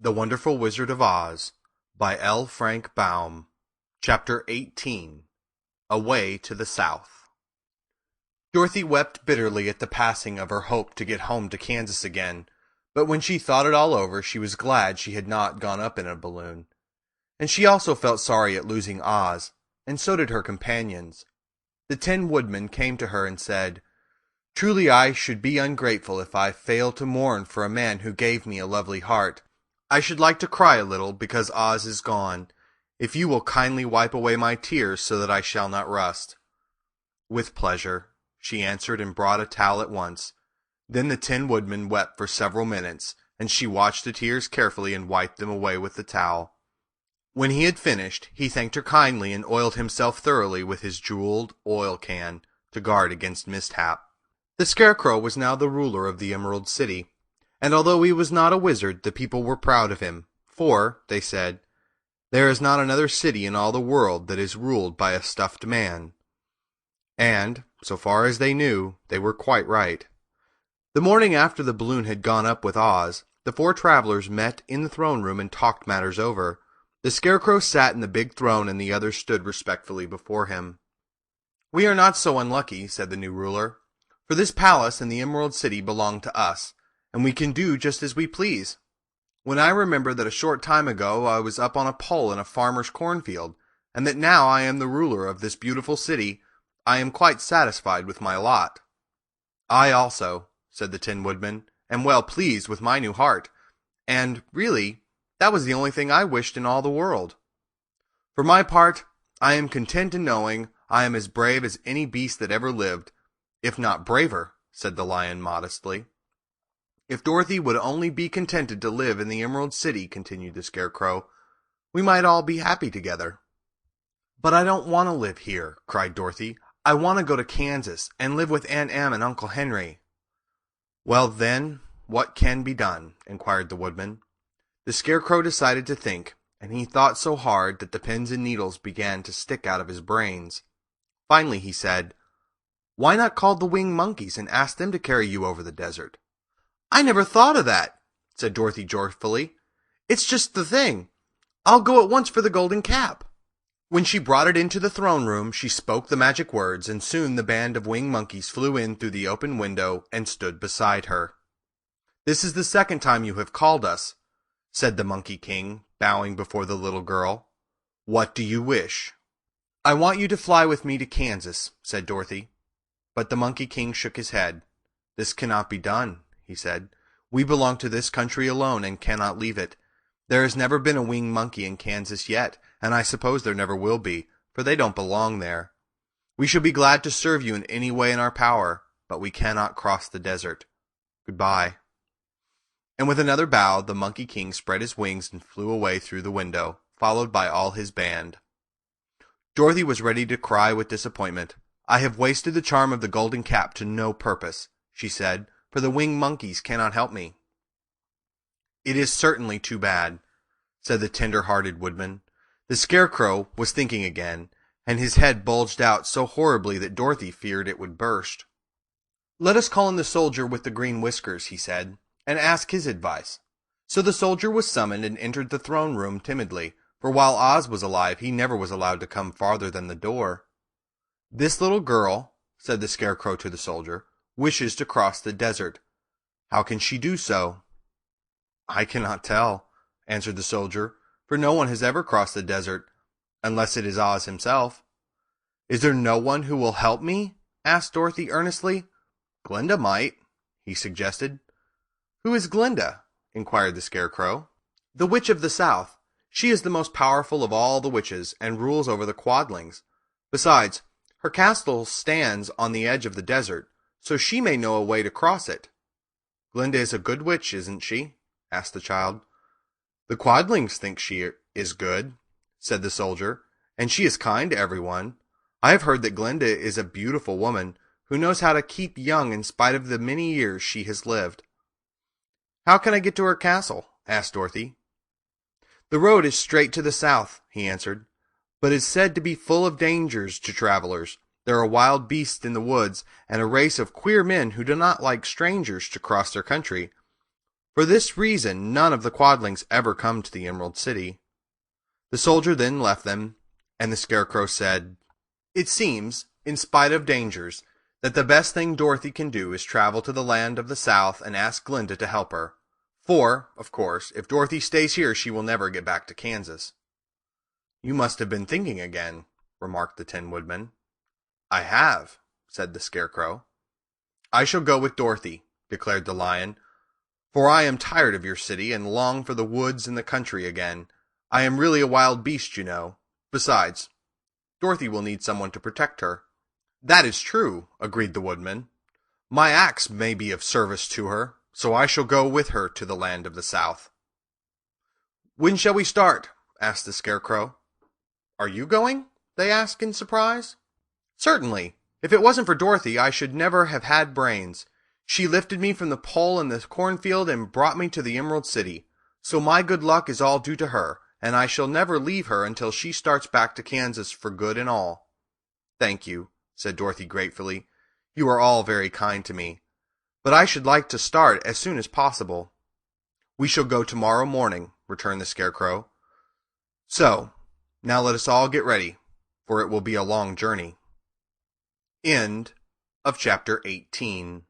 The Wonderful Wizard of Oz by L. Frank Baum. Chapter 18. Away to the South. Dorothy wept bitterly at the passing of her hope to get home to Kansas again, but when she thought it all over, she was glad she had not gone up in a balloon. And she also felt sorry at losing Oz, and so did her companions. The Tin Woodman came to her and said, "Truly I should be ungrateful if I fail to mourn for a man who gave me a lovely heart. I should like to cry a little because Oz is gone, if you will kindly wipe away my tears so that I shall not rust." "With pleasure," she answered, and brought a towel at once. Then the Tin Woodman wept for several minutes, and she watched the tears carefully and wiped them away with the towel. When he had finished, he thanked her kindly and oiled himself thoroughly with his jeweled oil can to guard against mishap. The Scarecrow was now the ruler of the Emerald City, and although he was not a wizard, the people were proud of him, for, they said, there is not another city in all the world that is ruled by a stuffed man. And, so far as they knew, they were quite right. The morning after the balloon had gone up with Oz, the four travelers met in the throne room and talked matters over. The Scarecrow sat in the big throne and the others stood respectfully before him. "We are not so unlucky," said the new ruler, "for this palace and the Emerald City belong to us, and we can do just as we please. When I remember that a short time ago I was up on a pole in a farmer's cornfield, and that now I am the ruler of this beautiful city, I am quite satisfied with my lot." "I also," said the Tin Woodman, "am well pleased with my new heart, and, really, that was the only thing I wished in all the world. For my part, I am content in knowing I am as brave as any beast that ever lived, if not braver," said the Lion modestly. "If Dorothy would only be contented to live in the Emerald City," continued the Scarecrow, "we might all be happy together." "But I don't want to live here," cried Dorothy. "I want to go to Kansas and live with Aunt Em and Uncle Henry." "Well, then, what can be done?" inquired the Woodman. The Scarecrow decided to think, and he thought so hard that the pins and needles began to stick out of his brains. Finally he said, "Why not call the winged monkeys and ask them to carry you over the desert?" "I never thought of that," said Dorothy joyfully. "It's just the thing. I'll go at once for the golden cap." When she brought it into the throne room, she spoke the magic words, and soon the band of winged monkeys flew in through the open window and stood beside her. "This is the second time you have called us," said the Monkey King, bowing before the little girl. "What do you wish?" "I want you to fly with me to Kansas," said Dorothy. But the Monkey King shook his head. "This cannot be done," he said. "We belong to this country alone and cannot leave it. There has never been a winged monkey in Kansas yet, and I suppose there never will be, for they don't belong there. We shall be glad to serve you in any way in our power, but we cannot cross the desert. Goodbye." And with another bow, the Monkey King spread his wings and flew away through the window, followed by all his band. Dorothy was ready to cry with disappointment. "I have wasted the charm of the golden cap to no purpose," she said, "for the winged monkeys cannot help me." "It is certainly too bad," said the tender-hearted Woodman. The Scarecrow was thinking again, and his head bulged out so horribly that Dorothy feared it would burst. "Let us call in the soldier with the green whiskers," he said, "and ask his advice." So the soldier was summoned and entered the throne room timidly, for while Oz was alive he never was allowed to come farther than the door. "This little girl," said the Scarecrow to the soldier, "wishes to cross the desert. How can she do so?" "I cannot tell," answered the soldier, "for no one has ever crossed the desert, unless it is Oz himself." "Is there no one who will help me?" asked Dorothy earnestly. "Glinda might," he suggested. "Who is Glinda?" inquired the Scarecrow. "The Witch of the South. She is the most powerful of all the witches, and rules over the Quadlings. Besides, her castle stands on the edge of the desert, so she may know a way to cross it." "Glinda is a good witch, isn't she?" asked the child. "The Quadlings think she is good," said the soldier, "and she is kind to everyone. I have heard that Glinda is a beautiful woman, who knows how to keep young in spite of the many years she has lived." "How can I get to her castle?" asked Dorothy. "The road is straight to the south," he answered, "but is said to be full of dangers to travelers. There are wild beasts in the woods, and a race of queer men who do not like strangers to cross their country. For this reason, none of the quadlings ever come to the Emerald City. The soldier then left them, and the Scarecrow said, "It seems, in spite of dangers, that the best thing Dorothy can do is travel to the land of the South and ask Glinda to help her. For, of course, if Dorothy stays here, she will never get back to Kansas." "You must have been thinking again," remarked the Tin Woodman. "I have," said the Scarecrow. "I shall go with Dorothy," declared the Lion, "for I am tired of your city and long for the woods and the country again. I am really a wild beast, you know. Besides, Dorothy will need someone to protect her." "That is true," agreed the Woodman. "My axe may be of service to her, so I shall go with her to the land of the South." "When shall we start?" asked the Scarecrow. "Are you going?" they asked in surprise. "Certainly. If it wasn't for Dorothy, I should never have had brains. She lifted me from the pole in the cornfield and brought me to the Emerald City. So my good luck is all due to her, and I shall never leave her until she starts back to Kansas for good and all." "Thank you," said Dorothy gratefully. "You are all very kind to me. But I should like to start as soon as possible." "We shall go tomorrow morning," returned the Scarecrow. "So, now let us all get ready, for it will be a long journey." End of chapter 18.